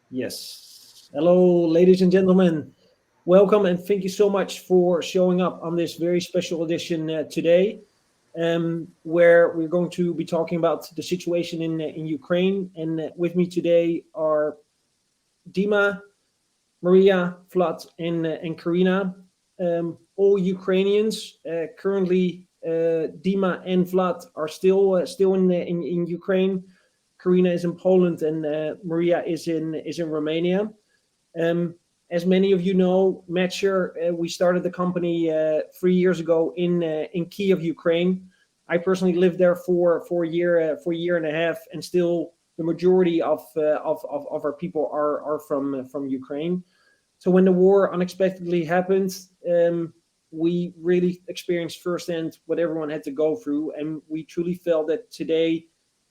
Yes. Hello, ladies and gentlemen. Welcome and thank you so much for showing up on this very special edition today, where we're going to be talking about the situation in Ukraine. And with me today are Dima, Maria, Vlad, and Karina, all Ukrainians. Currently, Dima and Vlad are still in Ukraine. Karina is in Poland, and Maria is in Romania. Um, as many of you know, MatcHR, we started the company 3 years ago in Kyiv, Ukraine. I personally lived there for a year and a half, and still the majority of our people are from Ukraine. So when the war unexpectedly happened, we really experienced firsthand what everyone had to go through, and we truly felt that today,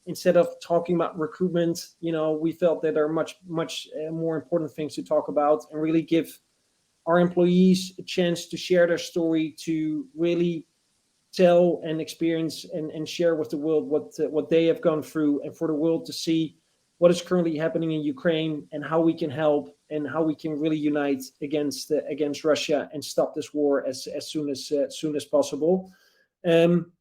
instead of talking about recruitment, we felt that there are much more important things to talk about and really give our employees a chance to share their story, to really tell and experience and share with the world what they have gone through, and for the world to see what is currently happening in Ukraine and how we can help and how we can really unite against Russia and stop this war as soon as possible. Um,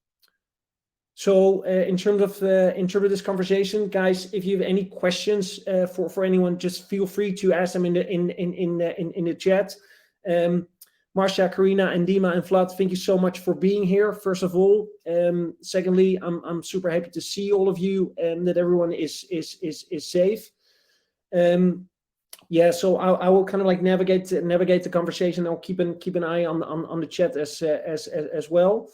in terms of this conversation, guys, if you have any questions for anyone, just feel free to ask them in the chat. Marcia, Karina, and Dima and Vlad, thank you so much for being here. First of all, secondly, I'm super happy to see all of you and that everyone is safe. So I will kind of like navigate the conversation. I'll keep an eye on the chat as well.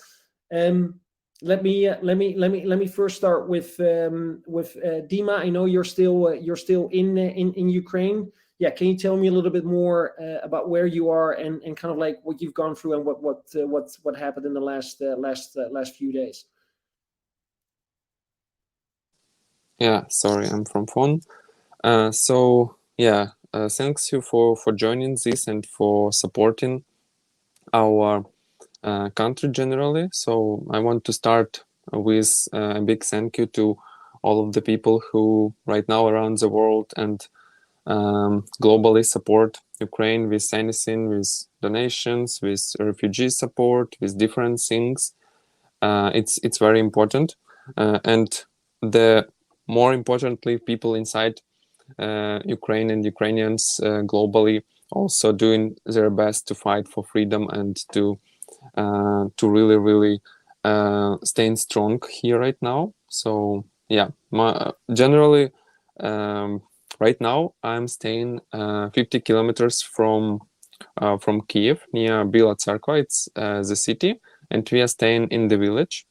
Let me first start with Dima. I know you're still in Ukraine. Yeah, can you tell me a little bit more about where you are and kind of like what you've gone through and what happened in the last few days? Yeah, sorry, I'm from phone. Thanks you for joining this and for supporting our country generally. So I want to start with a big thank you to all of the people who right now around the world and globally support Ukraine with anything, with donations, with refugee support, with different things. It's very important, and the more importantly, people inside Ukraine and Ukrainians globally also doing their best to fight for freedom and to really staying strong here right now. So yeah, generally right now I'm staying 50 kilometers from Kyiv, near Bila Tserkva. It's the city, and we are staying in the village.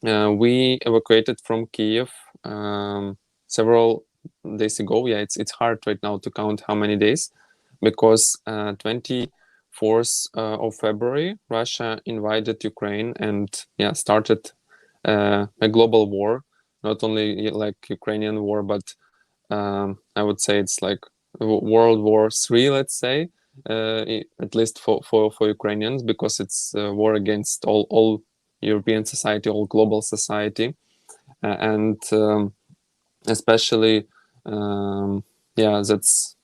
We evacuated from Kyiv several days ago. Yeah, it's hard right now to count how many days, because 24th of February, Russia invaded Ukraine and started a global war. Not only like Ukrainian war, but I would say it's like World War III, let's say, at least for Ukrainians, because it's a war against all European society, all global society, and especially that's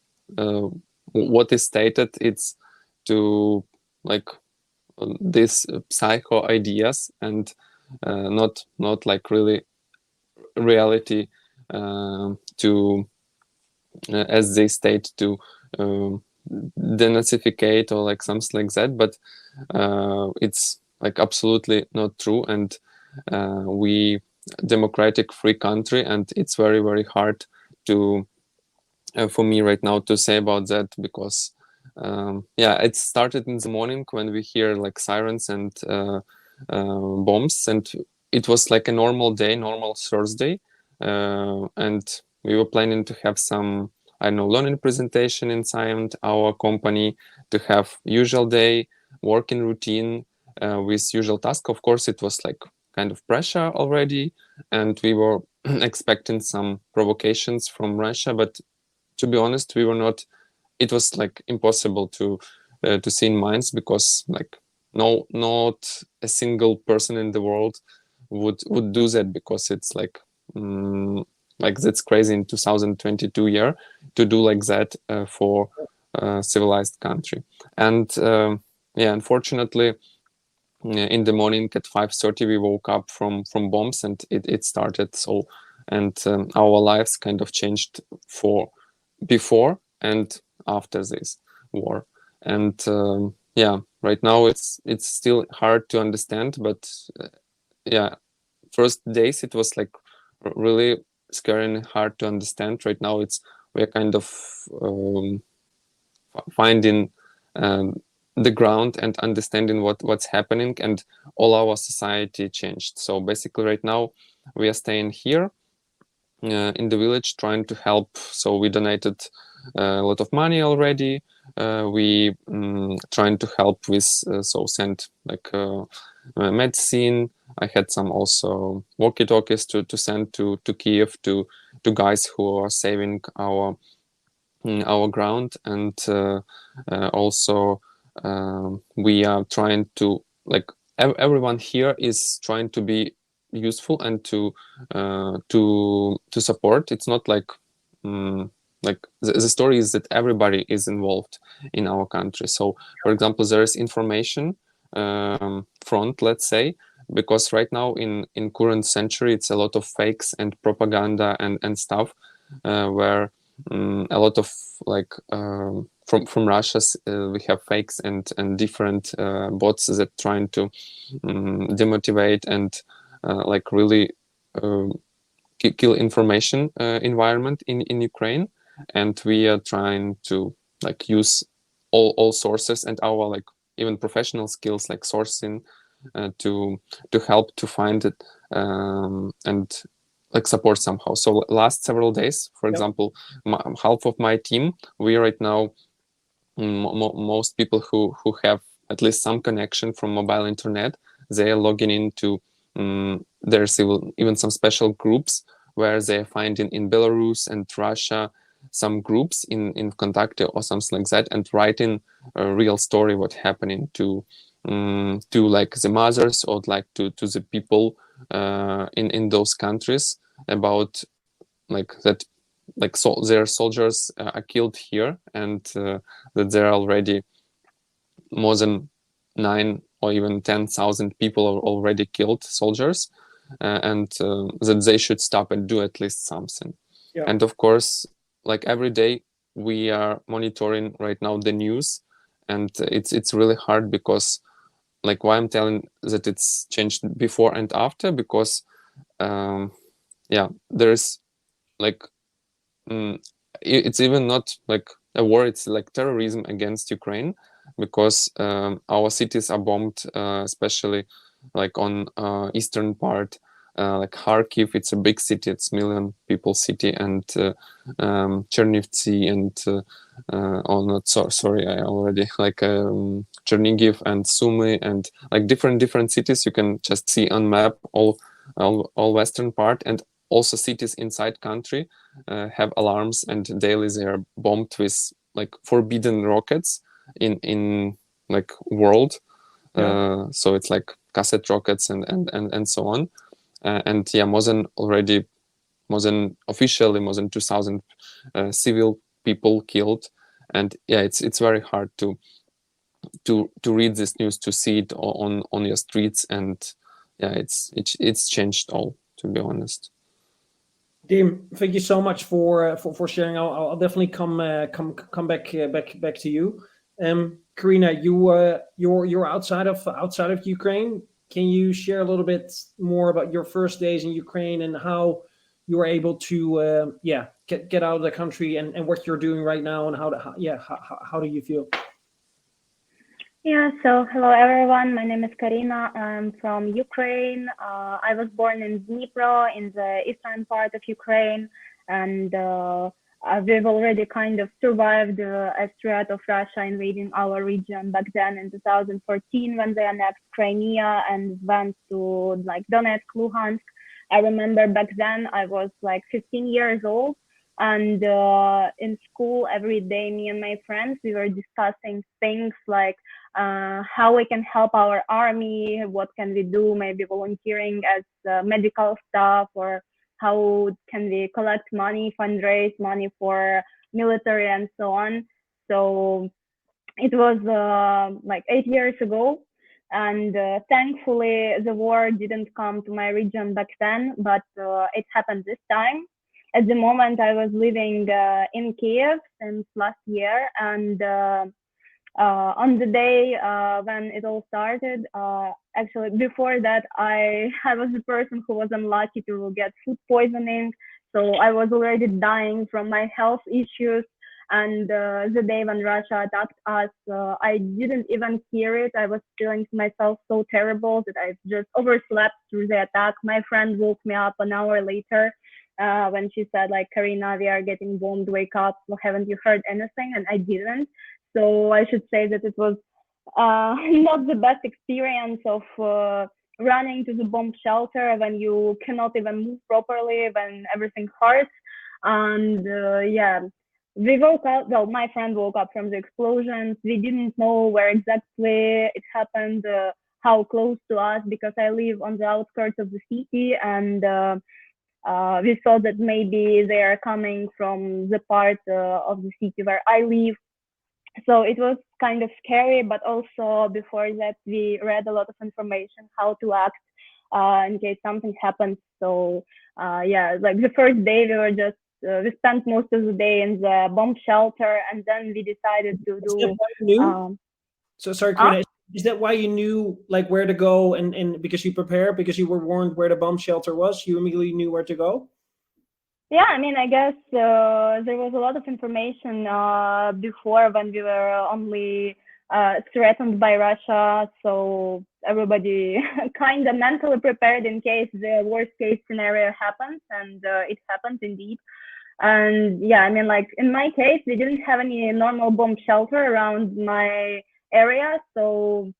what is stated. It's to like these psycho ideas and not like really reality, to as they state, to denazificate or like something like that, but it's like absolutely not true. And we democratic free country, and it's very hard to for me right now to say about that, because it started in the morning when we hear like sirens and bombs, and it was like a normal day, normal Thursday, and we were planning to have some, I don't know, learning presentation inside our company, to have usual day working routine with usual task. Of course, it was like kind of pressure already, and we were expecting some provocations from Russia, but to be honest, we were not. It was like impossible to see in minds, because like not a single person in the world would do that, because it's like like that's crazy in 2022 year to do like that for a civilized country. And yeah, unfortunately, in the morning at 5:30 we woke up from bombs, and it started. So, and our lives kind of changed for before and after this war. And yeah, right now it's still hard to understand, but yeah, first days it was like really scary and hard to understand. Right now we're kind of finding the ground and understanding what's happening, and all our society changed. So basically right now we are staying here in the village trying to help. So we donated a lot of money already. We trying to help with so send like medicine. I had some also walkie-talkies to send to Kyiv to guys who are saving our ground. And also we are trying to like everyone here is trying to be useful and to support. It's not like like the story is that everybody is involved in our country. So for example, there is information front, let's say, because right now in current century it's a lot of fakes and propaganda and stuff where a lot of like from Russia we have fakes and different bots that trying to demotivate and like really kill information environment in Ukraine. And we are trying to like use all sources and our like even professional skills like sourcing to help to find it and like support somehow. So last several days, for example, half of my team, we right now most people who have at least some connection from mobile internet, they are logging into there's even some special groups where they find in Belarus and Russia some groups in Kontakte or something like that, and writing a real story what happening to like the mothers or like to the people in those countries about like that, like their soldiers are killed here, and that there are already more than 9 or even 10,000 people are already killed, soldiers, and that they should stop and do at least something. Yeah. And of course, like every day we are monitoring right now the news, and it's really hard because like why I'm telling that it's changed before and after, because yeah, there's like it's even not like a war, it's like terrorism against Ukraine, because our cities are bombed, especially like on eastern part, like Kharkiv. It's a big city, it's million people city, and Chernivtsi and oh not sorry I already like Chernigiv and Sumy and like different cities you can just see on map, all western part, and also cities inside country have alarms, and daily they are bombed with like forbidden rockets in like world. So it's like cassette rockets and so on. And yeah, more than officially more than 2,000 civil people killed. And yeah, it's very hard to read this news, to see it on your streets. And yeah, it's changed all, to be honest. Dim, thank you so much for sharing. I'll definitely come back to you. Karina, you're outside of Ukraine. Can you share a little bit more about your first days in Ukraine and how you were able to get out of the country, and what you're doing right now, and how do you feel? Yeah, so hello everyone. My name is Karina. I'm from Ukraine. I was born in Dnipro, in the eastern part of Ukraine, and we've already kind of survived a threat of Russia invading our region back then in 2014 when they annexed Crimea and went to like Donetsk, Luhansk. I remember back then I was like 15 years old, and in school every day, me and my friends, we were discussing things like how we can help our army, what can we do, maybe volunteering as medical staff, or how can we collect money, fundraise money for military and so on. So it was like 8 years ago, and thankfully the war didn't come to my region back then, but it happened this time. At the moment, I was living in Kyiv since last year, and on the day when it all started, actually before that, I was the person who was unlucky to get food poisoning. So I was already dying from my health issues. And the day when Russia attacked us, I didn't even hear it. I was feeling myself so terrible that I just overslept through the attack. My friend woke me up an hour later when she said, like, Karina, we are getting bombed, wake up. Well, haven't you heard anything? And I didn't. So I should say that it was not the best experience of running to the bomb shelter when you cannot even move properly, when everything hurts. And yeah, we woke up, well, my friend woke up from the explosions. We didn't know where exactly it happened, how close to us, because I live on the outskirts of the city, and we thought that maybe they are coming from the part of the city where I live. So it was kind of scary, but also before that, we read a lot of information how to act in case something happens. So yeah, like the first day we were just, we spent most of the day in the bomb shelter, and then we decided to do. So sorry, Karina, is that why you knew like where to go, and because you prepared, because you were warned where the bomb shelter was, you immediately knew where to go? Yeah, I mean, I guess there was a lot of information before when we were only threatened by Russia. So everybody kind of mentally prepared in case the worst case scenario happens, and it happened indeed. And yeah, I mean, like in my case, we didn't have any normal bomb shelter around my area. So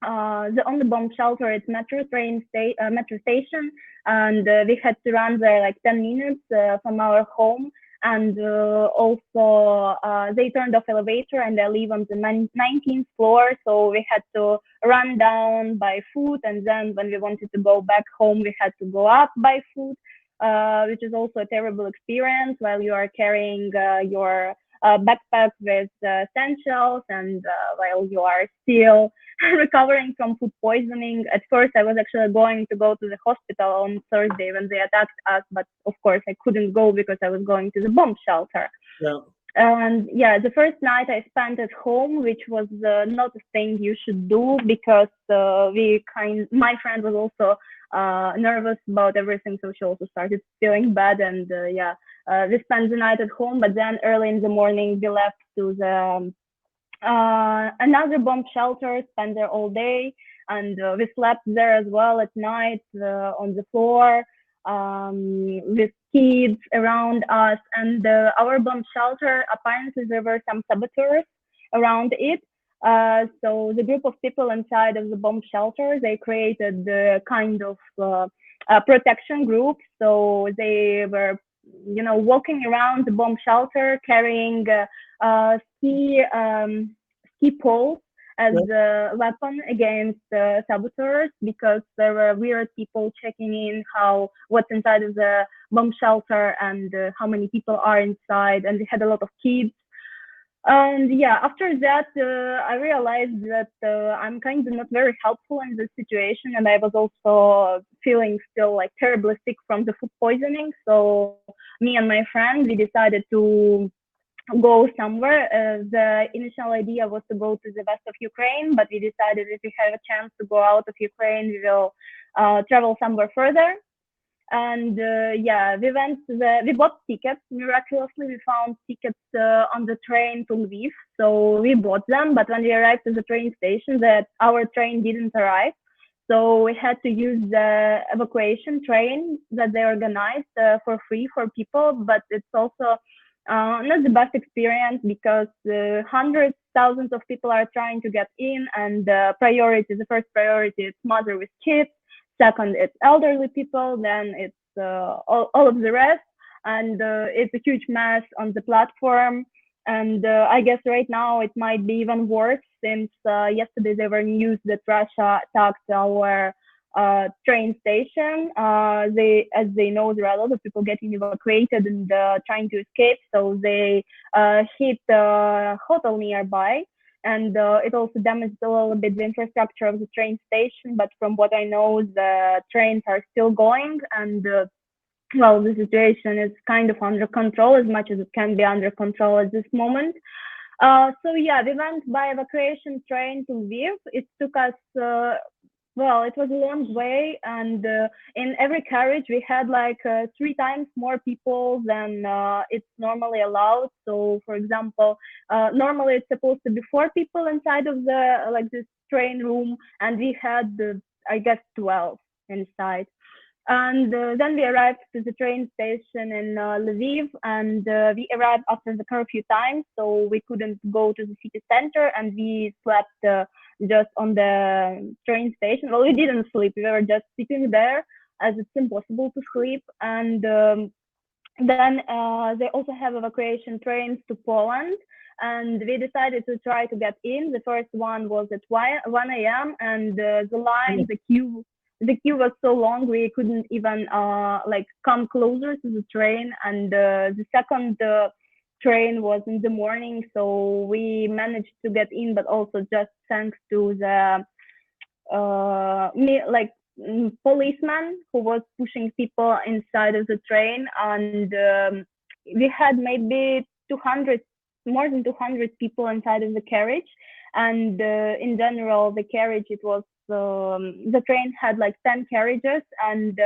the only bomb shelter is metro station, and we had to run there like 10 minutes from our home. And also they turned off elevator, and I live on the 19th floor, so we had to run down by foot, and then when we wanted to go back home, we had to go up by foot, which is also a terrible experience while you are carrying your backpack with essentials, and while you are still recovering from food poisoning. At first, I was actually going to go to the hospital on Thursday when they attacked us, but of course I couldn't go because I was going to the bomb shelter. Yeah. And yeah, the first night I spent at home, which was not a thing you should do, because my friend was also nervous about everything, so she also started feeling bad, and yeah, we spent the night at home, but then early in the morning we left to the another bomb shelter, spent there all day, and we slept there as well at night on the floor with kids around us. And our bomb shelter, apparently there were some saboteurs around it. So the group of people inside of the bomb shelter, they created the kind of protection group. So they were, walking around the bomb shelter carrying ski poles as a weapon against saboteurs, because there were weird people checking in what's inside of the bomb shelter and how many people are inside, and we had a lot of kids. And yeah, after that, I realized that I'm kind of not very helpful in this situation, and I was also feeling still like terribly sick from the food poisoning. So me and my friend, we decided to go somewhere. The initial idea was to go to the west of Ukraine, but we decided if we have a chance to go out of Ukraine, we will travel somewhere further. And yeah, we bought tickets. Miraculously, we found tickets on the train to Lviv. So we bought them, but when we arrived at the train station, our train didn't arrive. So we had to use the evacuation train that they organized for free for people, but it's also not the best experience, because hundreds, thousands of people are trying to get in, and the first priority is mother with kids, second it's elderly people, then it's all of the rest, and it's a huge mess on the platform. And I guess right now it might be even worse, since yesterday there were news that Russia attacked our train station. As they know, there are a lot of people getting evacuated and trying to escape, so they hit a hotel nearby, and it also damaged a little bit the infrastructure of the train station. But from what I know, the trains are still going, and well, the situation is kind of under control, as much as it can be under control at this moment. So yeah, we went by evacuation train to Lviv. It took us, well, it was a long way, and in every carriage we had like 3 times more people than it's normally allowed. So, for example, normally it's supposed to be 4 people inside of the like this train room, and we had, I guess, 12 inside. And then we arrived to the train station in Lviv, and we arrived after the curfew time, so we couldn't go to the city center, and we slept just on the train station. Well, we didn't sleep, we were just sitting there, as it's impossible to sleep. And then they also have evacuation trains to Poland, and we decided to try to get in. The first one was at 1 a.m., and the line, the queue was so long we couldn't even like come closer to the train. And the second train was in the morning, so we managed to get in, but also just thanks to the policeman who was pushing people inside of the train. And we had maybe 200, more than 200 people inside of the carriage. And in general, the carriage, it was the train had like 10 carriages, and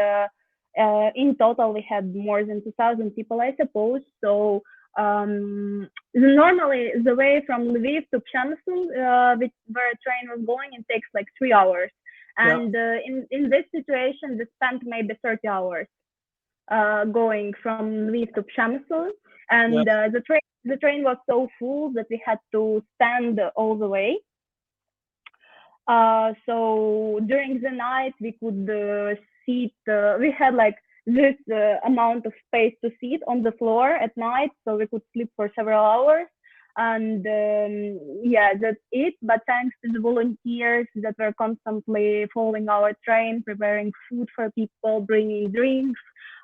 in total we had more than 2,000 people, I suppose. So normally the way from Lviv to Przemysl, where a train was going, it takes like 3 hours. And in this situation, we spent maybe 30 hours going from Lviv to Przemysl. And the train was so full that we had to stand all the way. So during the night we could sit, we had like this amount of space to sit on the floor at night, so we could sleep for several hours. And yeah, that's it. But thanks to the volunteers that were constantly following our train, preparing food for people, bringing drinks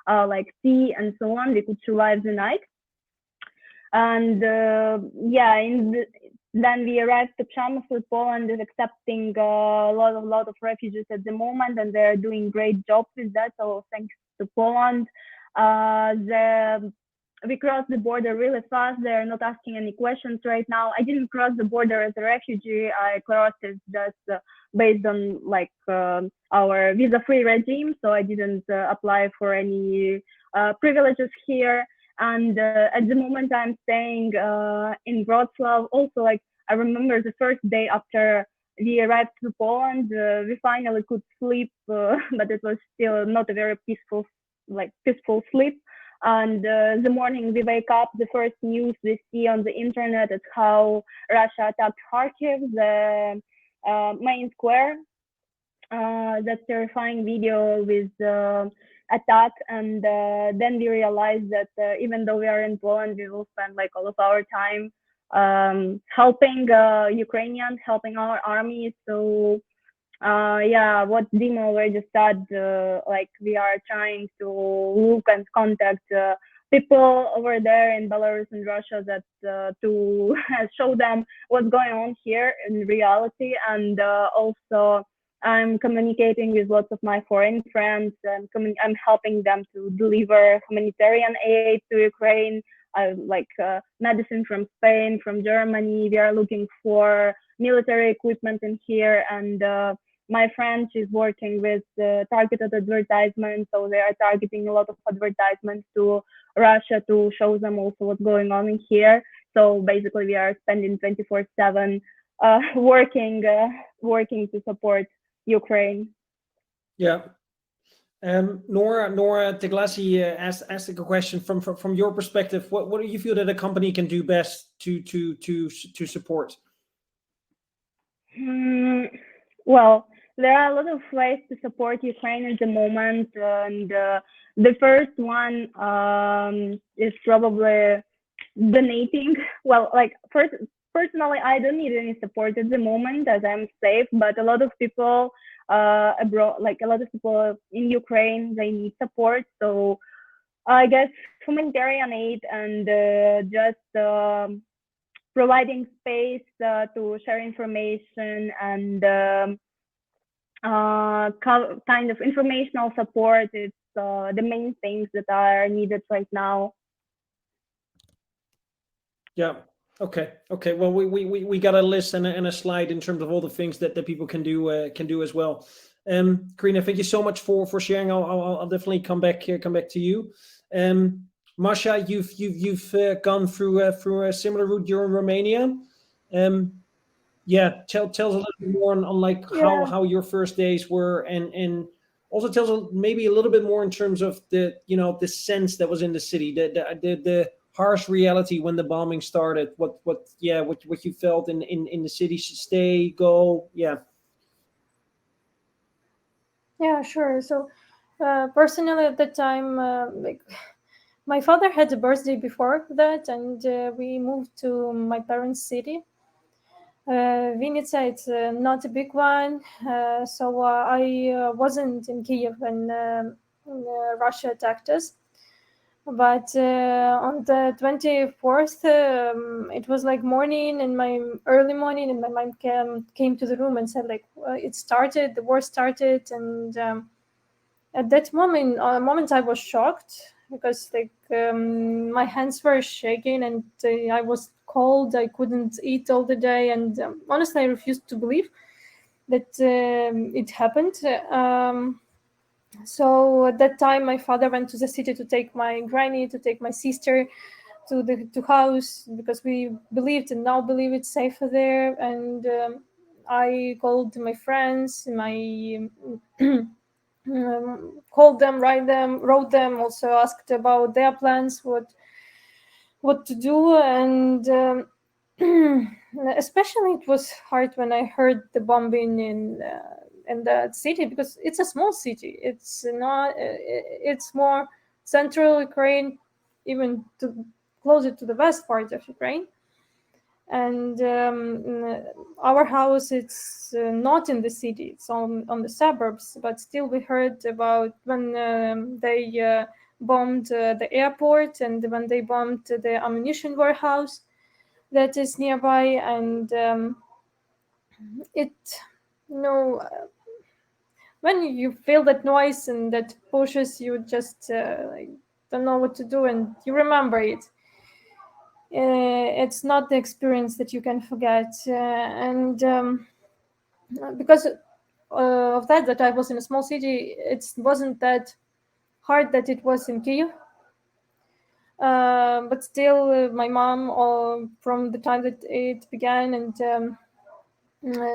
like tea and so on, we could survive the night. And yeah, then we arrived to Przemysl. Poland is accepting a lot of refugees at the moment, and they're doing great job with that. So thanks to Poland, we crossed the border really fast. They're not asking any questions right now. I didn't cross the border as a refugee. I crossed it just based on like our visa-free regime. So I didn't apply for any privileges here. And at the moment I'm staying in Wrocław. Also, like, I remember the first day after we arrived to Poland, we finally could sleep, but it was still not a very peaceful sleep. And the morning we wake up, the first news we see on the internet is how Russia attacked Kyiv, the main square. That terrifying video with attack. And then we realized that even though we are in Poland, we will spend like all of our time helping Ukrainians, helping our army. So yeah, what Dima already said, like we are trying to look and contact people over there in Belarus and Russia, that to show them what's going on here in reality. And also I'm communicating with lots of my foreign friends, and I'm helping them to deliver humanitarian aid to Ukraine, like medicine from Spain, from Germany. We are looking for military equipment in here. And my friend, she's working with targeted advertisements, so they are targeting a lot of advertisements to Russia to show them also what's going on in here. So basically we are spending 24/7 working to support Ukraine. Yeah. Nora Teglasi asked a question from your perspective. What do you feel that a company can do best to support? Well, there are a lot of ways to support Ukraine at the moment, and the first one is probably donating. Well, like first personally, I don't need any support at the moment as I'm safe, but a lot of people abroad, like a lot of people in Ukraine, they need support. So I guess humanitarian aid and just providing space to share information and kind of informational support. It's the main things that are needed right now. Yeah. Okay. Well, we got a list and a slide in terms of all the things that people can do as well. Karina, thank you so much for sharing. I'll definitely come back to you. Masha, you've gone through a similar route. You're in Romania. Yeah, tell us a little bit more on like how your first days were, and also tell us maybe a little bit more in terms of the the sense that was in the city, the harsh reality when the bombing started. What you felt in the city. Stay, go, yeah. Yeah, sure. So personally at that time, like my father had a birthday before that, and we moved to my parents' city. Vinnytsia, it's not a big one, so I wasn't in Kyiv when Russia attacked us. But on the 24th, it was like morning, and my early morning, and my mom came to the room and said, like, the war started, and at that moment I was shocked because like my hands were shaking, and I was cold. I couldn't eat all the day, and honestly, I refused to believe that it happened. So at that time, my father went to the city to take my granny, to take my sister to the house, because we believed and now believe it's safer there. And I called my friends, called them, wrote them, also asked about their plans, what to do, and especially it was hard when I heard the bombing in that city, because it's a small city. It's not. It's more central Ukraine, even closer to the west part of Ukraine. And our house, it's not in the city, it's on the suburbs, but still we heard about when they bombed the airport, and when they bombed the ammunition warehouse that is nearby. And it when you feel that noise and that pushes you, just don't know what to do, and you remember it. It's not the experience that you can forget, and because of that I was in a small city, it wasn't that hard that it was in Kyiv. But still, my mom, from the time that it began, and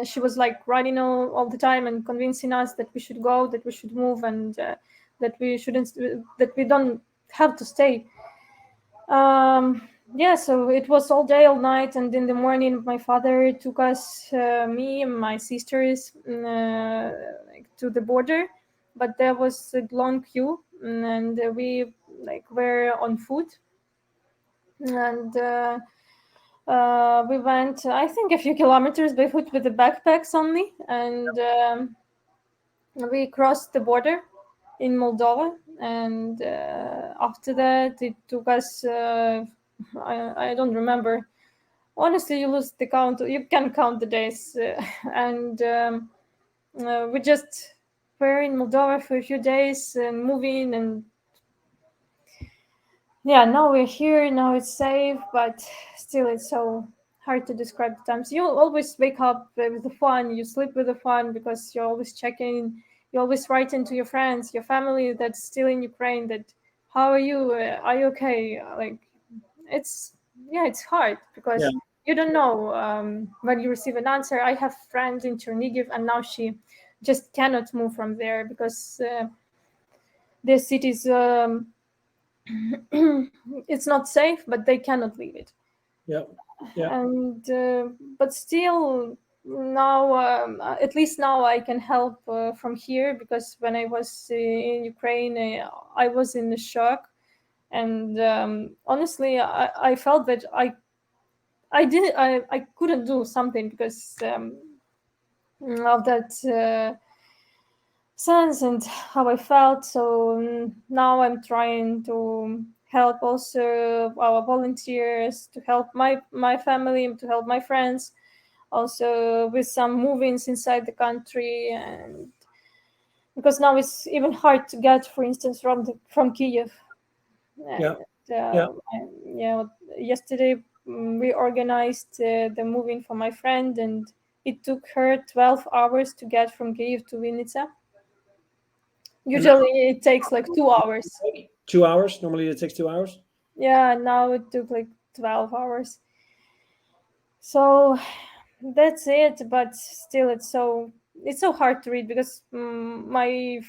she was like writing all the time and convincing us that we should go, that we should move, and that we don't have to stay. So it was all day, all night, and in the morning my father took us, me and my sisters, to the border, but there was a long queue, and we were on foot, and we went, I think, a few kilometers by foot with the backpacks only, and we crossed the border in Moldova, and after that it took us I don't remember, honestly. You lose the count, you can count the days, and we just were in Moldova for a few days and moving, and now we're here, now it's safe, but still it's so hard to describe the times. You always wake up with the fun, you sleep with the fun, because you're always checking, you always write into your friends, your family that's still in Ukraine, that how are you okay? It's hard, because you don't know when you receive an answer. I have friends in Chernigiv, and now she just cannot move from there because the city's it's not safe, but they cannot leave it. And but still, now at least now I can help from here, because when I was in Ukraine, I was in shock, and honestly I felt that I couldn't do something because of that sense and how I felt. So now I'm trying to help also our volunteers, to help my family, to help my friends, also with some movings inside the country. And because now it's even hard to get, for instance, from Kyiv. Yeah. Yeah. Yesterday we organized the moving for my friend, and it took her 12 hours to get from Kyiv to Vinnytsia. Usually it takes like 2 hours. 2 hours? Normally it takes 2 hours? Yeah, now it took like 12 hours. So that's it, but still it's so hard to read because my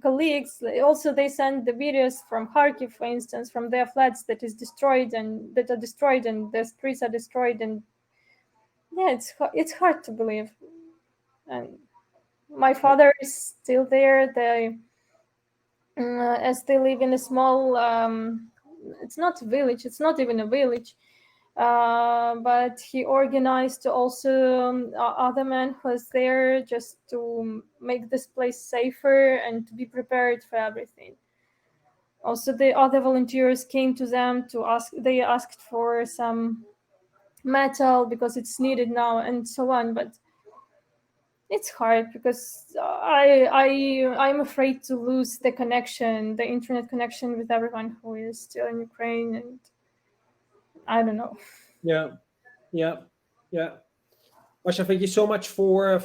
colleagues also, they send the videos from Kharkiv, for instance, from their flats that are destroyed and the streets are destroyed, and yeah, it's hard to believe. And my father is still there. As they live in a small it's not a village, it's not even a village, but he organized also other men who was there just to make this place safer and to be prepared for everything. Also, the other volunteers came to them to ask. They asked for some metal because it's needed now, and so on. But it's hard because I'm afraid to lose the connection, the internet connection with everyone who is still in Ukraine, and I don't know. Yeah. Masha, thank you so much for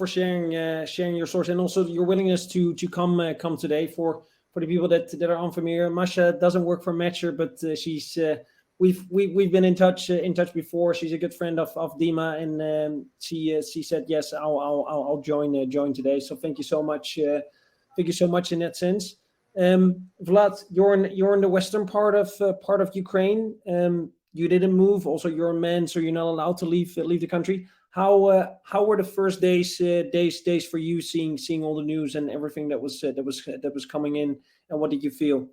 sharing your source and also your willingness to come today. For the people that are unfamiliar, Masha doesn't work for MatcHR, but she's we've been in touch before. She's a good friend of Dima, and she said yes, I'll join today. So thank you so much. Thank you so much in that sense. Vlad, you're in the western part of Ukraine. You didn't move. Also, you're a man, so you're not allowed to leave the country. How were the first days for you, seeing all the news and everything that was coming in, and what did you feel?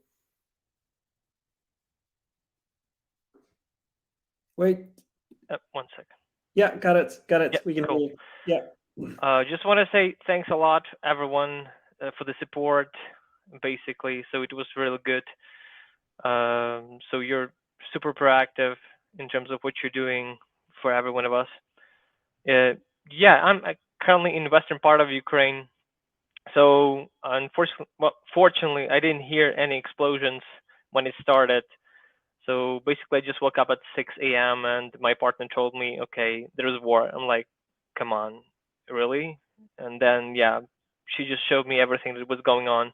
Wait. One second. Yeah, got it. Yeah, We can cool. hear you. Yeah. Just want to say thanks a lot, everyone, for the support, basically. So it was really good. So you're super proactive in terms of what you're doing for every one of us. Yeah, I'm currently in the western part of Ukraine. So fortunately, I didn't hear any explosions when it started. So basically, I just woke up at 6 a.m. and my partner told me, okay, there's war. I'm like, come on, really? And then, yeah, she just showed me everything that was going on.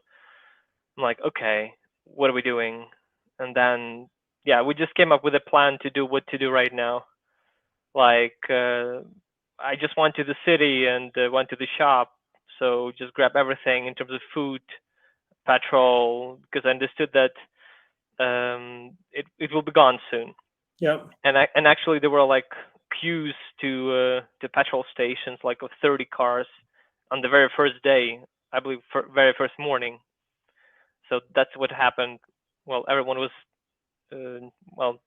I'm like, okay, what are we doing? And then, yeah, we just came up with a plan to do what to do right now. Like, I just went to the city and went to the shop. So just grab everything in terms of food, petrol, because I understood that it will be gone soon. Yeah. And actually there were like queues to petrol stations, like of 30 cars on the very first day, I believe, very first morning. So that's what happened. Well, everyone was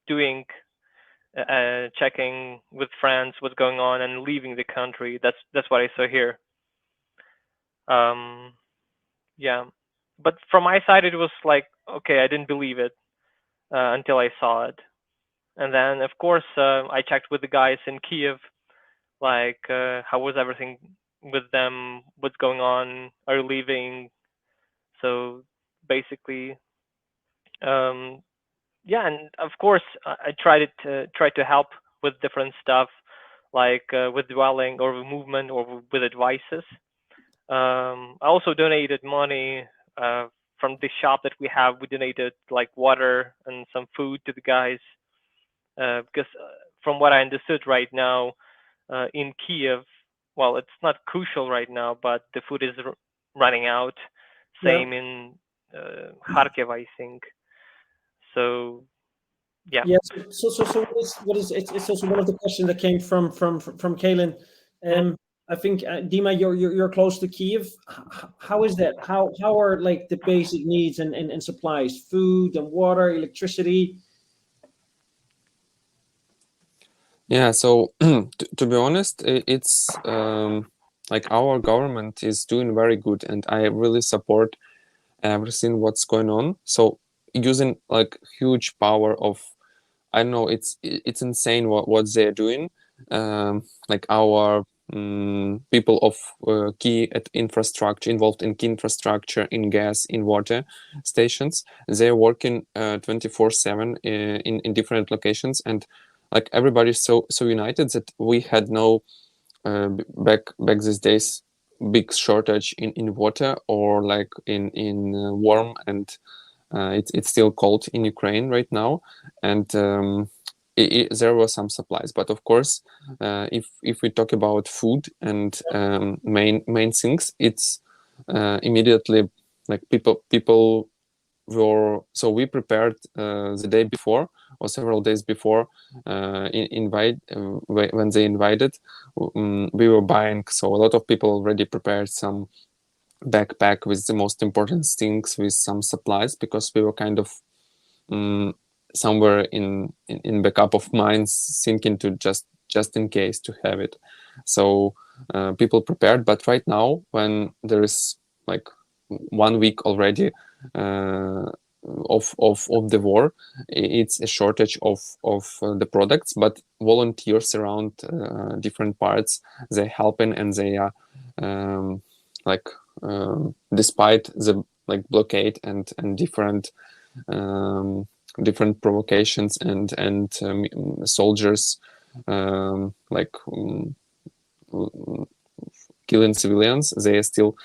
doing checking with friends what's going on and leaving the country. That's what I saw here. Yeah, but from my side it was like, okay, I didn't believe it until I saw it. And then, of course, I checked with the guys in Kyiv, like, how was everything with them? What's going on? Are you leaving? So basically, yeah, and of course, I tried to help with different stuff, like with dwelling or with movement or with advices. I also donated money from the shop that we have. We donated like water and some food to the guys. Because from what I understood right now, in Kyiv, well, it's not crucial right now, but the food is running out. Same in Kharkiv, I think. So, yeah. Yeah. So what is it's also one of the questions that came from Kaylin. I think Dima, you're close to Kyiv. How is that? How are like the basic needs and supplies, food and water, electricity? Yeah, so to be honest, it's like our government is doing very good, and I really support everything what's going on. So using like huge power of, I don't know, it's insane what they're doing. Like our people of key at infrastructure involved in key infrastructure, in gas, in water stations, they're working 24/7 in different locations, and like everybody's so united that we had no back these days big shortage in water or like in warm and it's still cold in Ukraine right now, and there were some supplies. But of course, if we talk about food and main things, it's immediately like people were, so we prepared the day before or several days before when they invited, we were buying. So a lot of people already prepared some backpack with the most important things, with some supplies, because we were kind of somewhere in backup of minds, thinking to just in case to have it. So people prepared. But right now, when there is like 1 week already of the war, it's a shortage of the products. But volunteers around different parts, they helping, and they are like despite the like blockade and different different provocations and soldiers like killing civilians, they are still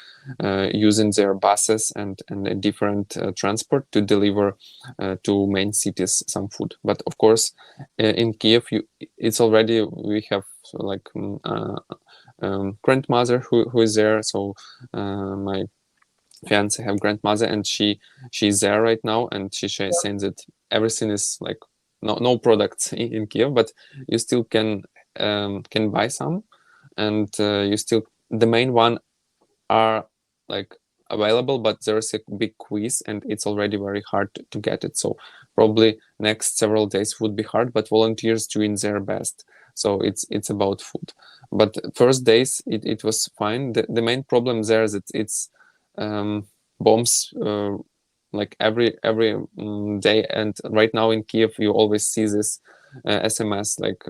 using their buses and a different transport to deliver to main cities some food. But of course, in Kiev, it's already, we have like grandmother who is there. So my fiance have grandmother, and she's there right now, and she's saying that everything is like no products in Kiev, but you still can buy some, and you still, the main one are like available, but there's a big quiz and it's already very hard to get it. So probably next several days would be hard, but volunteers doing their best. So it's about food. But first days it was fine. The main problem there is that it's bombs like every day, and right now in Kiev you always see this SMS like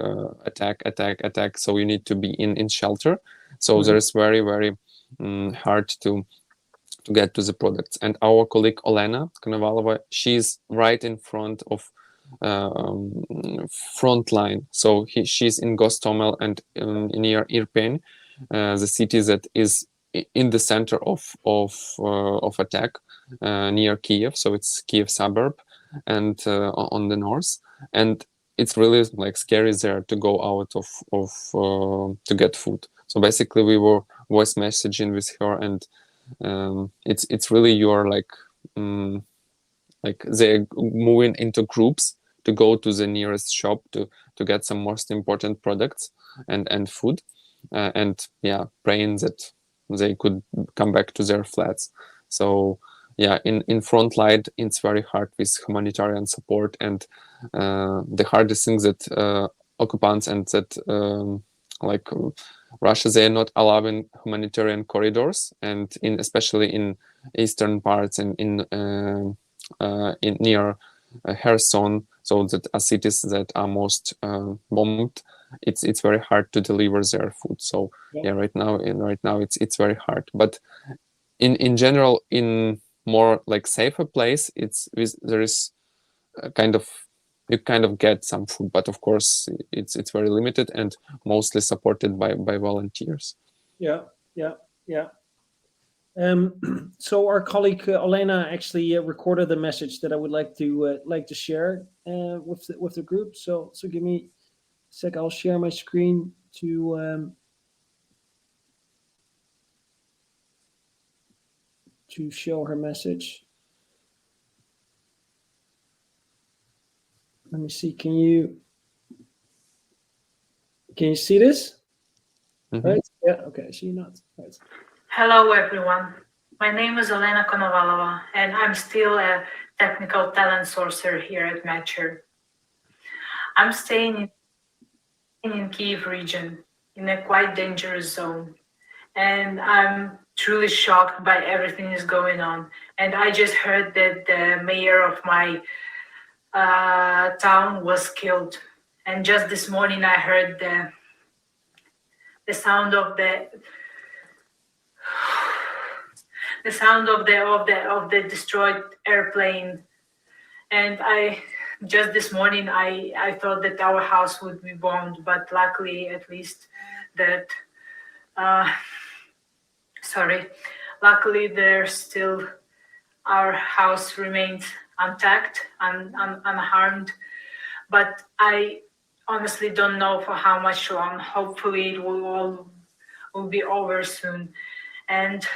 attack, so you need to be in shelter. So there is very hard to get to the products. And our colleague Olena Konovalova, she's right in front of front line. So she's in Gostomel and near Irpin, the city that is in the center of attack near Kiev. So it's Kiev suburb and on the north, and it's really like scary there to go out of to get food. So basically we were voice messaging with her, and it's really you're like they're moving into groups to go to the nearest shop to get some most important products and food, and yeah, praying that they could come back to their flats. So yeah, in front line it's very hard with humanitarian support, and the hardest thing that occupants and that like Russia, they are not allowing humanitarian corridors, and especially in eastern parts and in near Kherson, so that are cities that are most bombed. It's very hard to deliver their food. So yeah, right now it's very hard. But in general, in more like safer place, there is kind of, you kind of get some food, but of course it's very limited and mostly supported by volunteers. Yeah. So our colleague Olena actually recorded the message that I would like to share with the group. So give me a sec. I'll share my screen to show her message. Let me see. Can you see this? Mm-hmm. Right? Yeah. Okay. I see not. Right. Hello, everyone. My name is Elena Konovalova, and I'm still a technical talent sourcer here at MatcHR. I'm staying in Kyiv region in a quite dangerous zone. And I'm truly shocked by everything that's going on. And I just heard that the mayor of my town was killed. And just this morning, I heard the sound of the destroyed airplane. And I just this morning, I thought that our house would be bombed, but luckily, at least that. Sorry, luckily there's still our house remains intact and unharmed, but I honestly don't know for how much long. Hopefully it will be over soon. And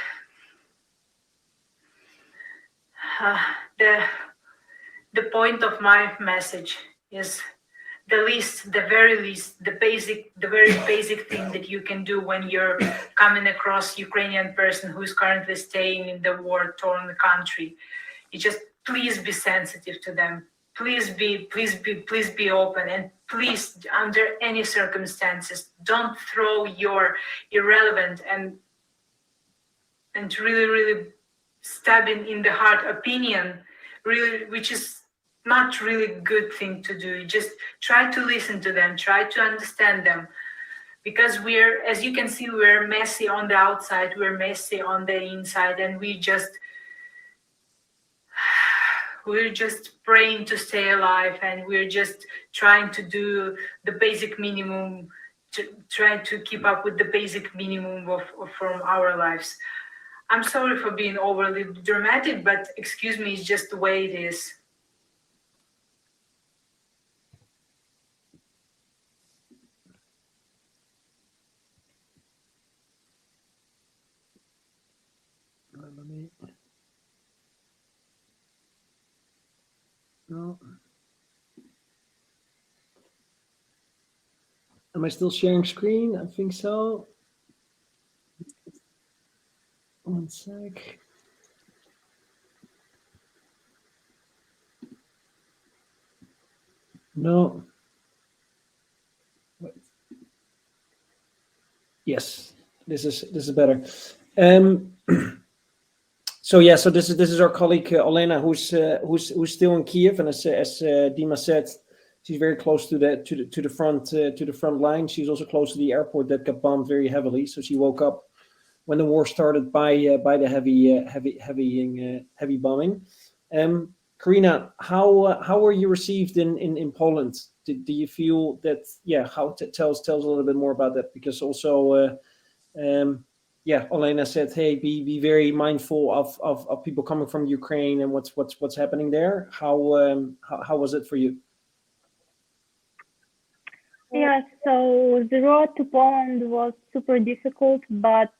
the point of my message is the very least, the very basic thing that you can do when you're coming across Ukrainian person who's currently staying in the war-torn country. You just please be sensitive to them. Please be open, and please, under any circumstances, don't throw your irrelevant and really stabbing in the heart opinion, really, which is not really good thing to do. Just try to listen to them, try to understand them, because we're, as you can see, we're messy on the outside, we're messy on the inside, and we're just praying to stay alive, and we're just trying to do the basic minimum, trying to keep up with the basic minimum of from our lives. I'm sorry for being overly dramatic, but excuse me, it's just the way it is. No. Am I still sharing screen? I think so. One sec. No. Wait. Yes, this is better. So yeah, so this is our colleague Olena, who's still in Kyiv, and as Dima said, she's very close to the front line. She's also close to the airport that got bombed very heavily. So she woke up when the war started by the heavy bombing. Karina, how were you received in Poland? Do you feel that? Yeah, tell us a little bit more about that, because also. Olena said, "Hey, be very mindful of people coming from Ukraine and what's happening there." How was it for you? Yeah, so the road to Poland was super difficult, but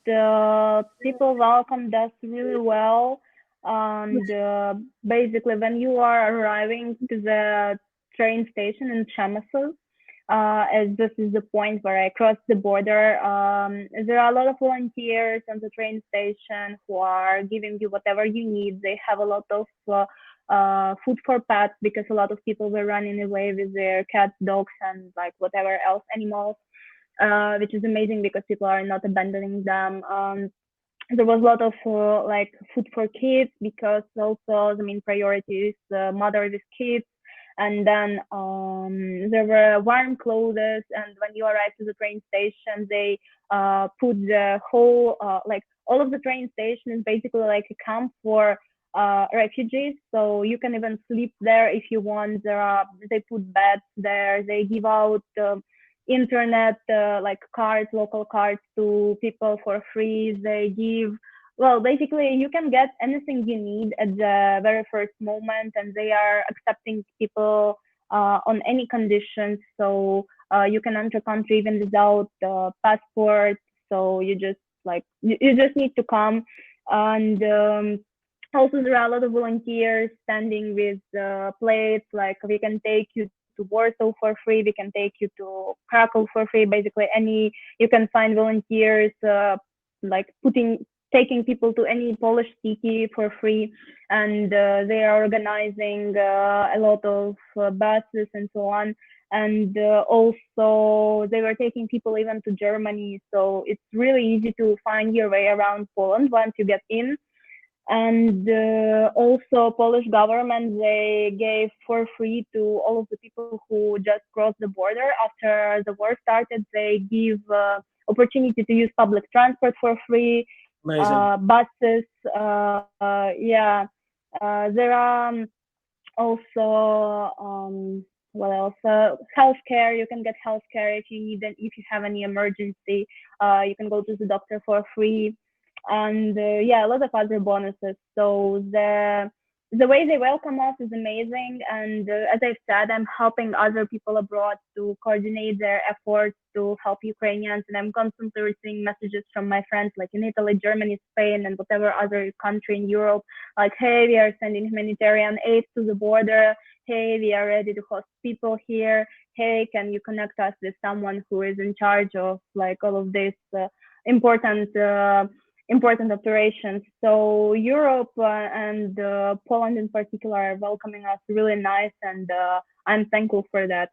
people welcomed us really well. And basically, when you are arriving to the train station in Przemysl, as this is the point where I crossed the border, there are a lot of volunteers on the train station who are giving you whatever you need. They have a lot of food for pets, because a lot of people were running away with their cats, dogs, and like whatever else animals, which is amazing because people are not abandoning them. There was a lot of like food for kids, because also the main priority is the mother with kids. And then there were warm clothes, and when you arrive to the train station, they put the whole like all of the train station is basically like a camp for refugees, so you can even sleep there if you want. They put beds there, they give out internet like cards, local cards to people for free. They give, well, basically you can get anything you need at the very first moment, and they are accepting people on any conditions. So you can enter country even without passport. So you just need to come. And also there are a lot of volunteers standing with plates, like we can take you to Warsaw for free, we can take you to Krakow for free. Basically you can find volunteers like taking people to any Polish city for free, and they are organizing a lot of buses and so on. And also they were taking people even to Germany. So it's really easy to find your way around Poland once you get in. And also Polish government, they gave for free to all of the people who just crossed the border after the war started. They give opportunity to use public transport for free. Amazing. Buses. Yeah. There are also what else? Healthcare. You can get healthcare if you need it. If you have any emergency, you can go to the doctor for free. And yeah, a lot of other bonuses. So the way they welcome us is amazing. And as I've said, I'm helping other people abroad to coordinate their efforts to help Ukrainians. And I'm constantly receiving messages from my friends, like in Italy, Germany, Spain, and whatever other country in Europe, like, hey, we are sending humanitarian aid to the border. Hey, we are ready to host people here. Hey, can you connect us with someone who is in charge of like all of this important operations. So Europe and Poland in particular are welcoming us really nice, and I'm thankful for that.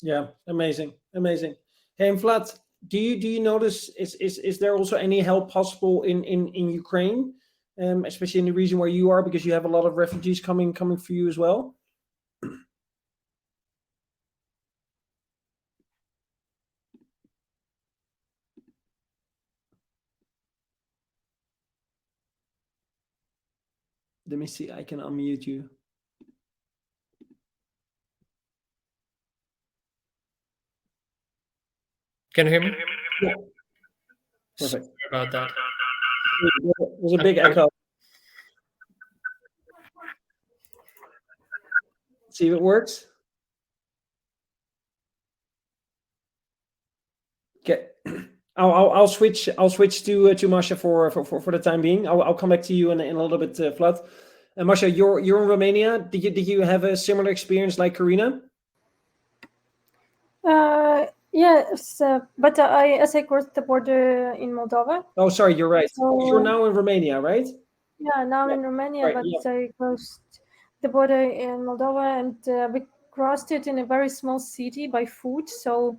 Yeah, amazing. Hey, and Vlad, do you notice is there also any help possible in Ukraine, especially in the region where you are, because you have a lot of refugees coming for you as well? Let me see. I can unmute you. Can you hear me? Yeah. Perfect. Sorry about that. There's a big echo. See if it works. Okay. I'll switch to Masha for the time being. I'll come back to you in a little bit, Vlad. And Masha, you're in Romania. Did you have a similar experience like Karina? Yes, but as I crossed the border in Moldova. Oh, sorry, you're right. So, you're now in Romania, right? Yeah, now in Romania, Right, but yeah. I crossed the border in Moldova, and we crossed it in a very small city by foot. So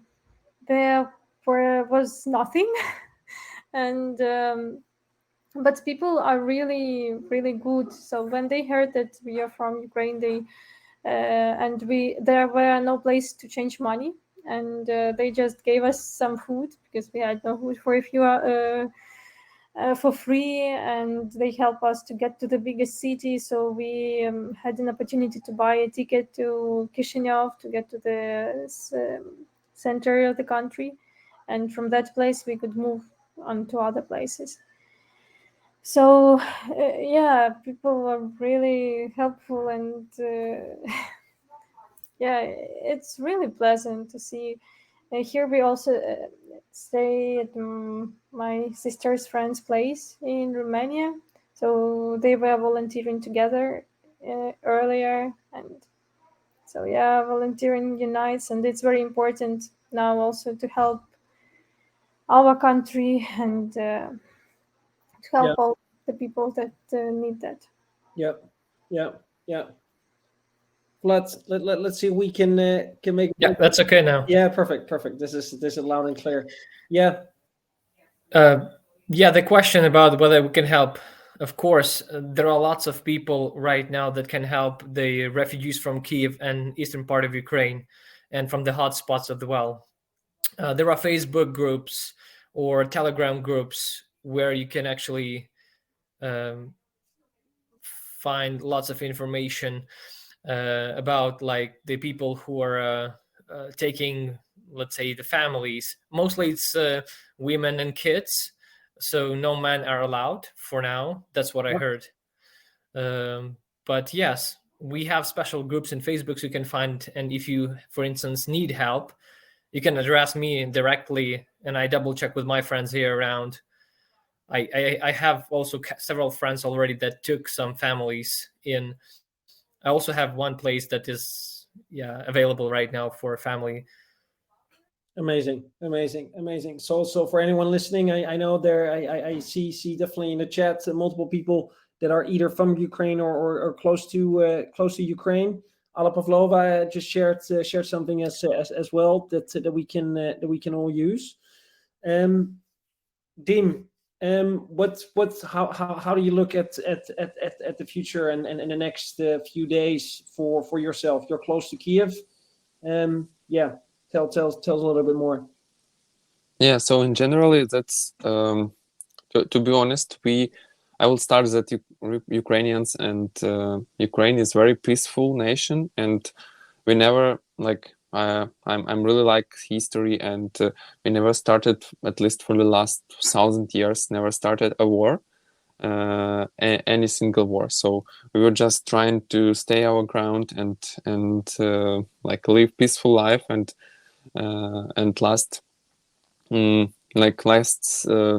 there was nothing, and but people are really, really good. So when they heard that we are from Ukraine, there were no place to change money, and they just gave us some food because we had no food for a few for free, and they help us to get to the biggest city. So we had an opportunity to buy a ticket to Chisinau to get to the center of the country, and from that place we could move on to other places. So yeah, people are really helpful, and yeah, it's really pleasant to see. Here we also stay at my sister's friend's place in Romania. So they were volunteering together earlier, and so yeah, volunteering unites, and it's very important now also to help our country and to help all the people that need that. Yeah. Vlad, let's see if we can make. Yeah, that's okay now. Yeah, perfect. This is loud and clear. Yeah. Yeah, the question about whether we can help. Of course, there are lots of people right now that can help the refugees from Kyiv and eastern part of Ukraine, and from the hotspots as well. There are Facebook groups or Telegram groups where you can actually find lots of information about like the people who are taking, let's say, the families. Mostly it's women and kids, so no men are allowed for now. That's what I heard. But yes, we have special groups in Facebook so you can find, and if you, for instance, need help, you can address me directly, and I double check with my friends here around. I have also several friends already that took some families in. I also have one place that is available right now for a family. Amazing. So for anyone listening, I know there I see definitely in the chat multiple people that are either from Ukraine or close to Ukraine. Alla Pavlova just shared something as well that we can all use. Dim, how do you look at the future and the next few days for yourself? You're close to Kyiv. Yeah, tell us a little bit more. Yeah, so in general, that's to be honest, I will start that Ukrainians and Ukraine is very peaceful nation, and we never like I'm really like history, and we never started, at least for the last 1,000 years, never started a war, any single war. So we were just trying to stay our ground and like live peaceful life and last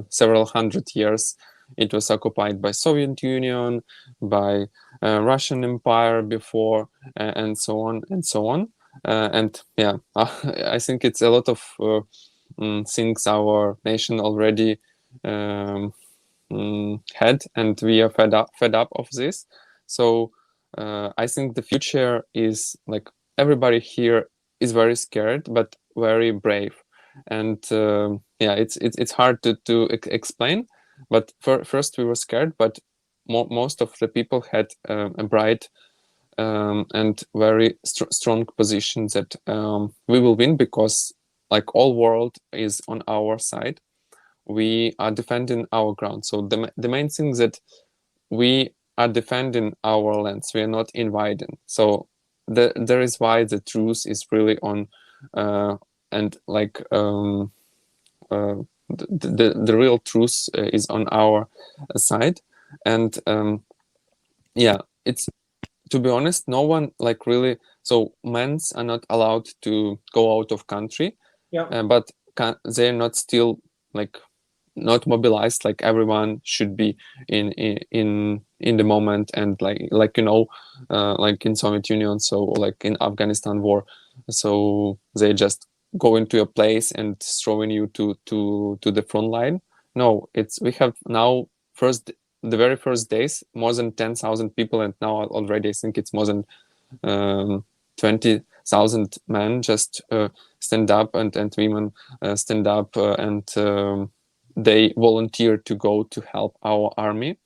several hundred years it was occupied by Soviet Union, by Russian Empire before, and so on and so on. And yeah, I think it's a lot of things our nation already had, and we are fed up of this. So I think the future is like everybody here is very scared but very brave, and yeah, it's hard to explain. But first we were scared, but most of the people had a bright and very strong position that we will win, because like all world is on our side. We are defending our ground. So the main thing that we are defending our lands. We are not invading. So there is why the truth is really on, and like the real truth is on our side. And yeah, it's, to be honest, no one like really. So men's are not allowed to go out of country. Yeah. But they're not still like not mobilized. Like everyone should be in the moment, and like like in Soviet Union, so like in Afghanistan war, so they just go into a place and throwing you to the front line. No, we have now the very first days more than 10,000 people, and now already I think it's more than 20,000 men just stand up, and women stand up, and they volunteer to go to help our army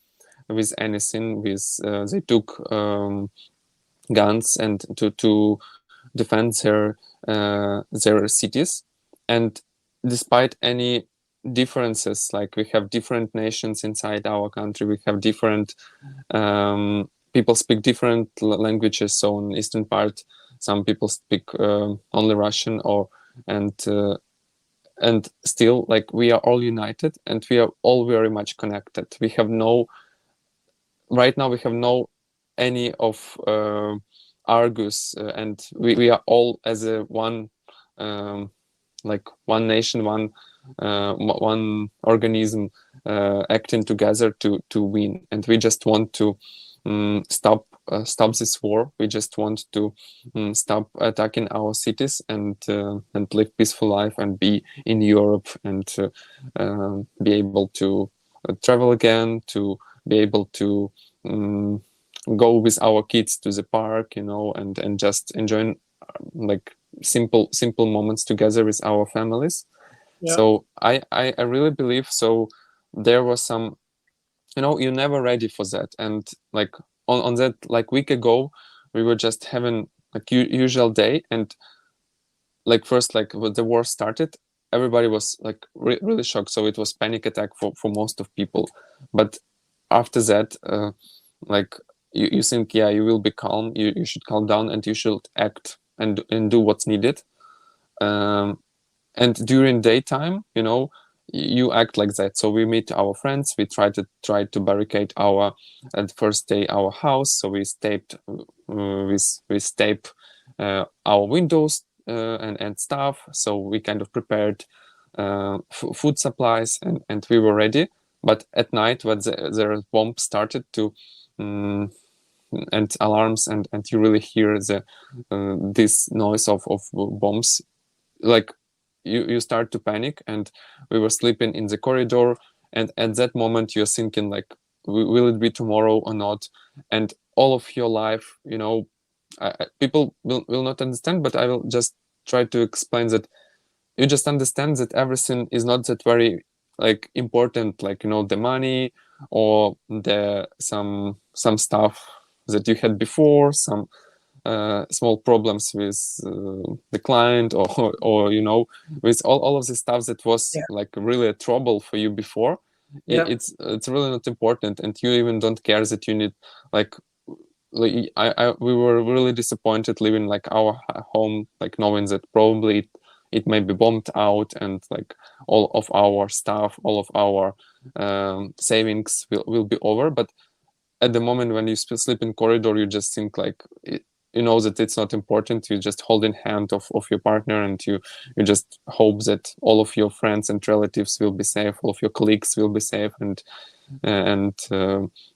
with anything. They took guns and to defend their cities. And despite any differences, like we have different nations inside our country, we have different people speak different languages. So in eastern part, some people speak only Russian, and still, like, we are all united, and we are all very much connected. Right now we have no any of argus, and we are all as a one, like one nation, one organism, acting together to win. And we just want to stop this war. We just want to stop attacking our cities, and live peaceful life, and be in Europe, and be able to travel again, to be able to go with our kids to the park, and just enjoying like simple moments together with our families. Yeah. So I really believe so. There was some, you're never ready for that, and like on that like week ago, we were just having like usual day, and like first, like when the war started, everybody was like really shocked. So it was panic attack for most of people. But after that, like you think, yeah, you will be calm. You should calm down, and you should act and do what's needed. And during daytime, you act like that. So we meet our friends. We try to barricade at first day our house. So we taped our windows and stuff. So we kind of prepared food supplies, and we were ready. But at night, when the bomb started to and alarms, and you really hear this noise of bombs, like you start to panic. And we were sleeping in the corridor, and at that moment you're thinking like, will it be tomorrow or not? And all of your life, people will not understand, but I will just try to explain that you just understand that everything is not that very like important, like, you know, the money or the some stuff that you had before, some small problems with the client, or you know, with all of the stuff that was like really a trouble for you before. It's really not important, and you even don't care that you need like we were really disappointed leaving like our home, like knowing that probably it may be bombed out, and like all of our stuff, all of our savings will be over. But at the moment when you sleep in corridor, you just think like you know that it's not important. You just hold in hand of your partner, and you just hope that all of your friends and relatives will be safe, all of your colleagues will be safe, and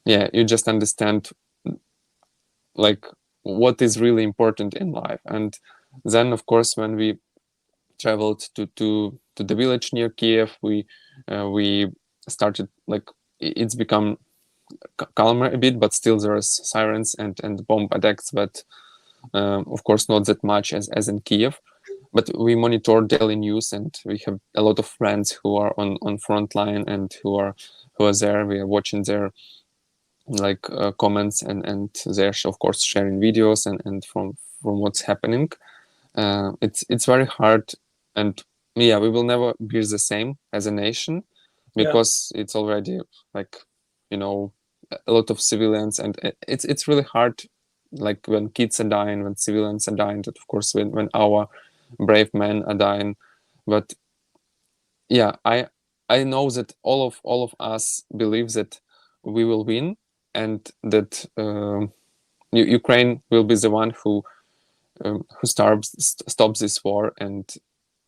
you just understand like what is really important in life. And then of course when we traveled to the village near Kyiv, we started like it's become calmer a bit, but still there are sirens and bomb attacks, but of course not that much as in Kyiv. But we monitor daily news, and we have a lot of friends who are on front line and who are there. We are watching their like comments, and they're of course sharing videos and from what's happening. It's very hard, and we will never be the same as a nation, because it's already like, you know, a lot of civilians, and it's really hard, like when kids are dying, when civilians are dying, that of course when our brave men are dying. But I know that all of us believe that we will win, and that Ukraine will be the one who stops this war, and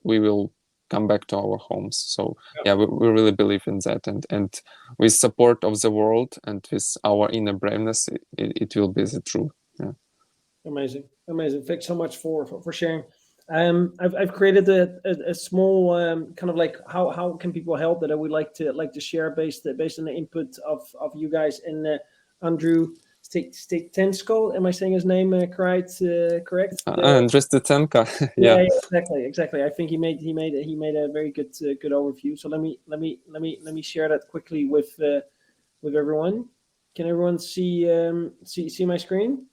we will come back to our homes. So we really believe in that, and with support of the world and with our inner braveness, it will be the truth. Amazing. Thanks so much for sharing. I've created a small kind of like how can people help that I would like to share based on the input of you guys. And Andrew Statensko, am I saying his name correct? Andrew Statenko. Yeah, exactly. I think he made a very good overview. So let me share that quickly with everyone. Can everyone see my screen?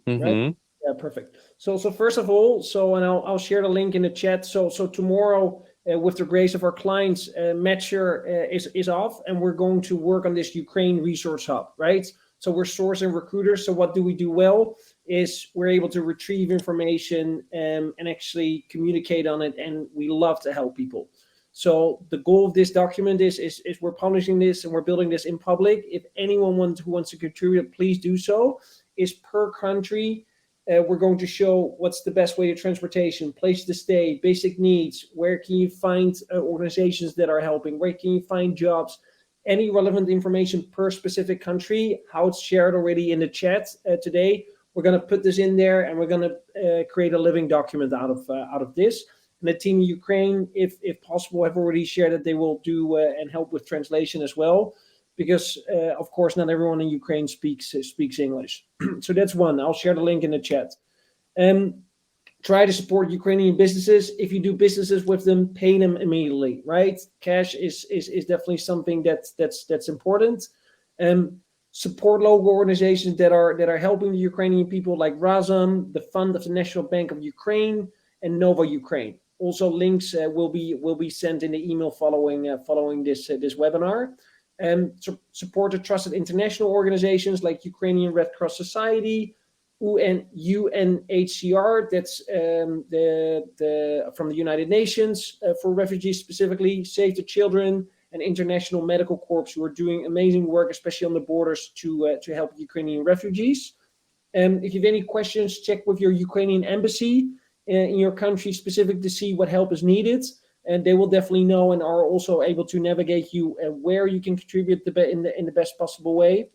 Mm-hmm. Right? Yeah, perfect. So first of all, and I'll share the link in the chat. So tomorrow, with the grace of our clients, MatcHR is off, and we're going to work on this Ukraine resource hub, right? So we're sourcing recruiters. So what do we do well is we're able to retrieve information and actually communicate on it, and we love to help people. So the goal of this document is we're publishing this and we're building this in public. If anyone who wants to contribute, please do so. Is per country. We're going to show what's the best way to transportation, place to stay, basic needs, where can you find organizations that are helping, where can you find jobs, any relevant information per specific country, how it's shared already in the chat today. We're going to put this in there, and we're going to create a living document out of this. And the team in Ukraine, if possible, have already shared that they will do and help with translation as well. Because, of course, not everyone in Ukraine speaks English. So that's one. I'll share the link in the chat. Try to support Ukrainian businesses. If you do businesses with them, pay them immediately, right? Cash is definitely something that's important. Support local organizations that are helping the Ukrainian people, like Razom, the Fund of the National Bank of Ukraine, and Nova Ukraine. Also, links will be sent in the email following this webinar. Support the trusted international organizations like Ukrainian Red Cross Society, UNHCR, that's from the United Nations for refugees specifically, Save the Children, and International Medical Corps, who are doing amazing work, especially on the borders to help Ukrainian refugees. If you have any questions, check with your Ukrainian embassy in your country specific to see what help is needed. And they will definitely know and are also able to navigate you where you can contribute in the best possible way.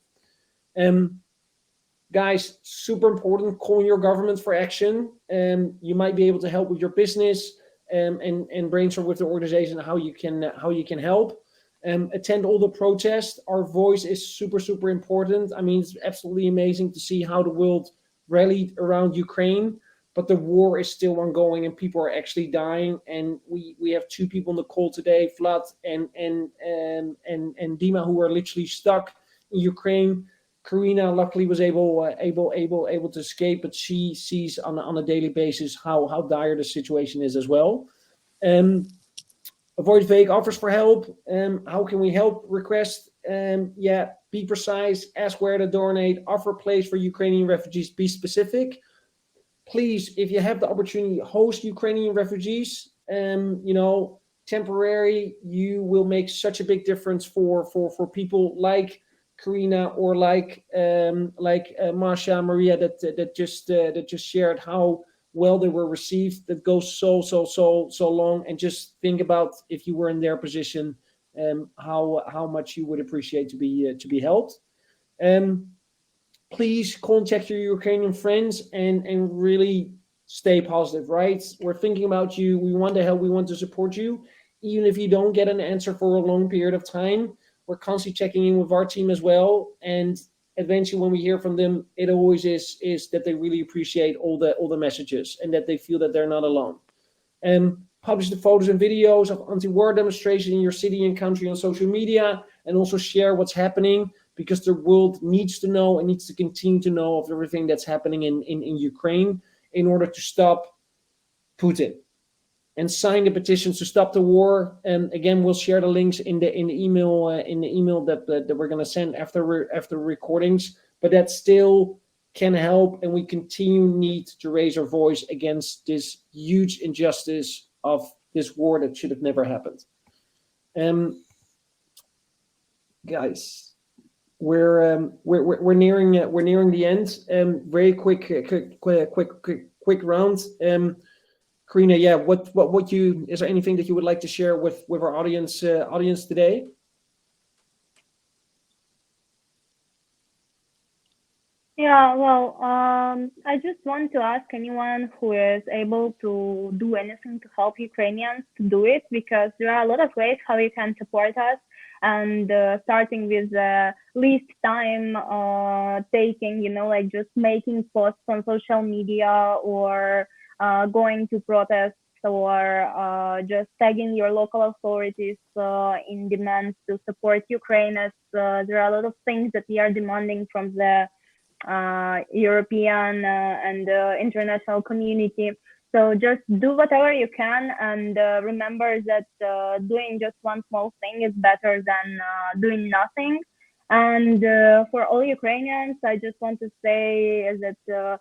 Guys, super important, call your government for action. You might be able to help with your business and brainstorm with the organization how you can help. Attend all the protests. Our voice is super, super important. I mean, it's absolutely amazing to see how the world rallied around Ukraine, but the war is still ongoing and people are actually dying. And we have two people on the call today, Vlad and Dima, who are literally stuck in Ukraine. Karina luckily was able to escape, but she sees on a daily basis how dire the situation is as well. Avoid vague offers for help. How can we help? Request. Be precise. Ask where to donate. Offer a place for Ukrainian refugees. Be specific. Please, if you have the opportunity, host Ukrainian refugees. Temporary. You will make such a big difference for people like Karina or like Masha, Maria that just shared how well they were received. That goes so long. And just think about if you were in their position, how much you would appreciate to be helped. Please contact your Ukrainian friends and really stay positive, right? We're thinking about you. We want to help. We want to support you. Even if you don't get an answer for a long period of time, we're constantly checking in with our team as well. And eventually when we hear from them, it always is that they really appreciate all the messages and that they feel that they're not alone. Publish the photos and videos of anti-war demonstrations in your city and country on social media, and also share what's happening, because the world needs to know and needs to continue to know of everything that's happening in Ukraine in order to stop Putin. And sign the petitions to stop the war. And again, we'll share the links in the email that we're going to send after recordings. But that still can help, and we need to raise our voice against this huge injustice of this war that should have never happened. Guys, we're nearing the end. Very quick round. Karina, is there anything that you would like to share with our audience today? Yeah, well, I just want to ask anyone who is able to do anything to help Ukrainians to do it, because there are a lot of ways how you can support us, and starting with least time taking, like just making posts on social media, or going to protests, or just tagging your local authorities in demands to support Ukraine. As there are a lot of things that we are demanding from the European and international community. So just do whatever you can, and remember that doing just one small thing is better than doing nothing. And for all Ukrainians, I just want to say that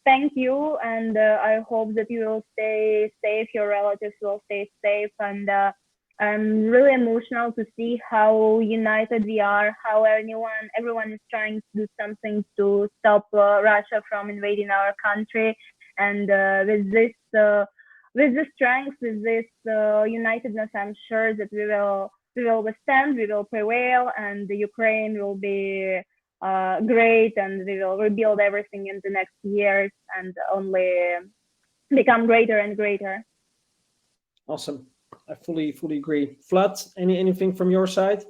thank you, and I hope that you will stay safe, your relatives will stay safe, and I'm really emotional to see how united we are, how everyone is trying to do something to stop Russia from invading our country. And with this strength, with this unitedness, I'm sure that we will withstand, we will prevail, and the Ukraine will be great, and we will rebuild everything in the next years and only become greater and greater. Awesome. I fully agree. Vlad, anything from your side?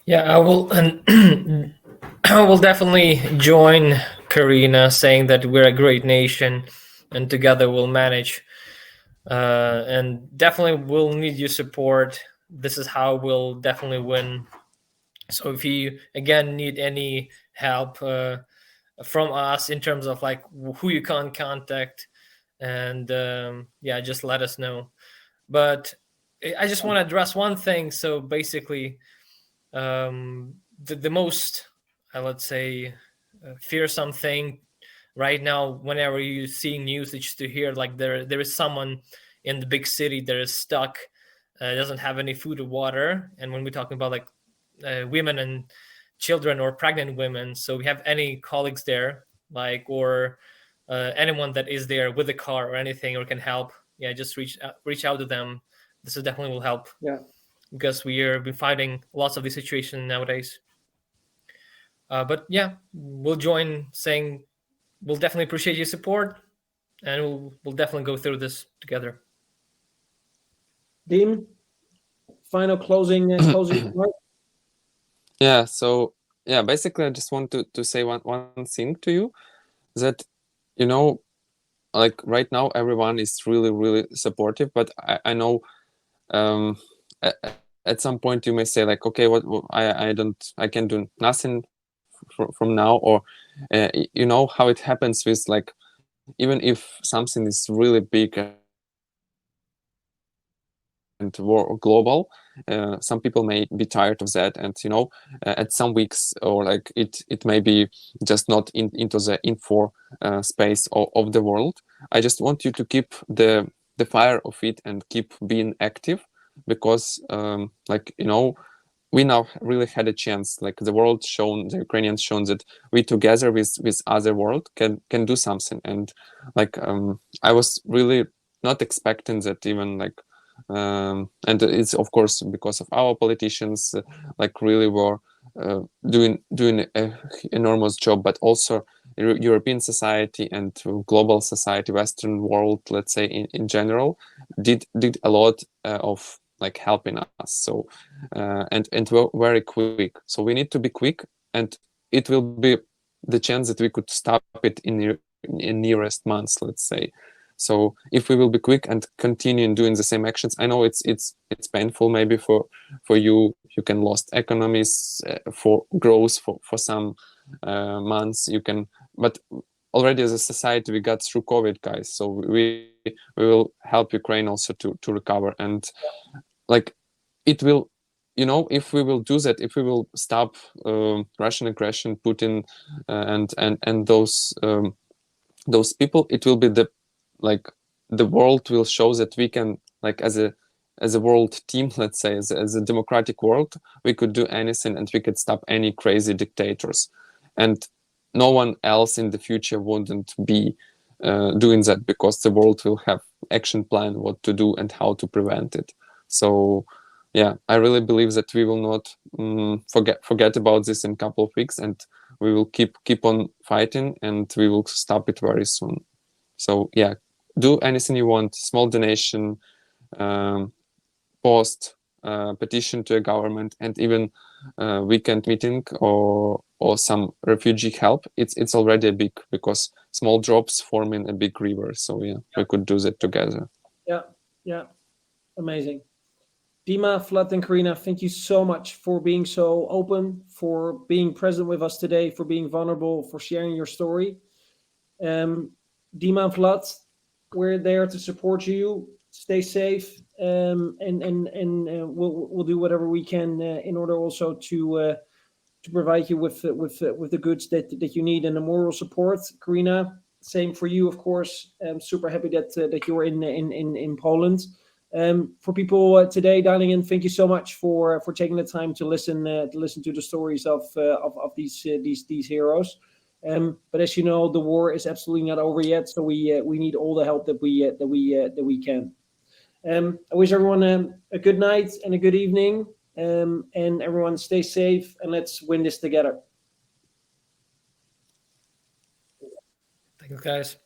Yeah, I will, and I will definitely join Karina saying that we're a great nation, and together we'll manage. And definitely we'll need your support. This is how we'll definitely win. So if you again need any help from us in terms of who you can contact, and just let us know. But I just want to address one thing. So basically, the most, let's say, fearsome thing right now, whenever you're seeing news, it's to hear there is someone in the big city that is stuck, doesn't have any food or water. And when we're talking about women and children or pregnant women, so we have any colleagues there, or anyone that is there with a car or anything or can help, just reach out to them. This definitely will help. Yeah, because we've been fighting lots of these situations nowadays. But we'll join saying we'll definitely appreciate your support, and we'll definitely go through this together. Dean, final closing remark? Yeah. So yeah, basically, I just want to say one thing to you, that like right now everyone is really supportive, but I know at some point you may say like, okay, what I can do nothing from now, or you know how it happens with, like, even if something is really big and global, some people may be tired of that, and at some weeks, or like it may be just not into the info space of the world. I just want you to keep the fire of it and keep being active, because we now really had a chance. Like, the Ukrainians shown that we together with other world can do something. And like I was really not expecting that, even like and it's of course because of our politicians, like really were doing an enormous job, but also European society and global society, Western world, let's say in general, did a lot of like helping us. So and we're very quick. So we need to be quick, and it will be the chance that we could stop it in nearest months, let's say. So if we will be quick and continue doing the same actions, I know it's painful maybe for you. You can lost economies for growth for some months. You can, but already as a society we got through COVID, guys. So we will help Ukraine also to recover. And like it will, if we will do that, if we will stop Russian aggression, Putin and those people, it will be the world will show that we can, like, as a world team, let's say, as a democratic world, we could do anything, and we could stop any crazy dictators, and no one else in the future wouldn't be doing that, because the world will have action plan what to do and how to prevent it. So yeah, I really believe that we will not forget about this in a couple of weeks, and we will keep on fighting, and we will stop it very soon. So yeah, do anything you want, small donation, post, petition to a government, and even weekend meeting or some refugee help. It's already a big, because small drops forming a big river. So yeah, we could do that together. Yeah, amazing. Dima, Vlad, and Karina, thank you so much for being so open, for being present with us today, for being vulnerable, for sharing your story. Dima and Vlad, we're there to support you. Stay safe, and we'll do whatever we can in order also to provide you with the goods that you need and the moral support. Karina, same for you, of course. I'm super happy that you're in Poland. For people today dialing in, thank you so much for taking the time to listen to the stories of these heroes. But as you know, the war is absolutely not over yet, so we need all the help that we can. I wish everyone a good night and a good evening, and everyone stay safe, and let's win this together. Thank you, guys.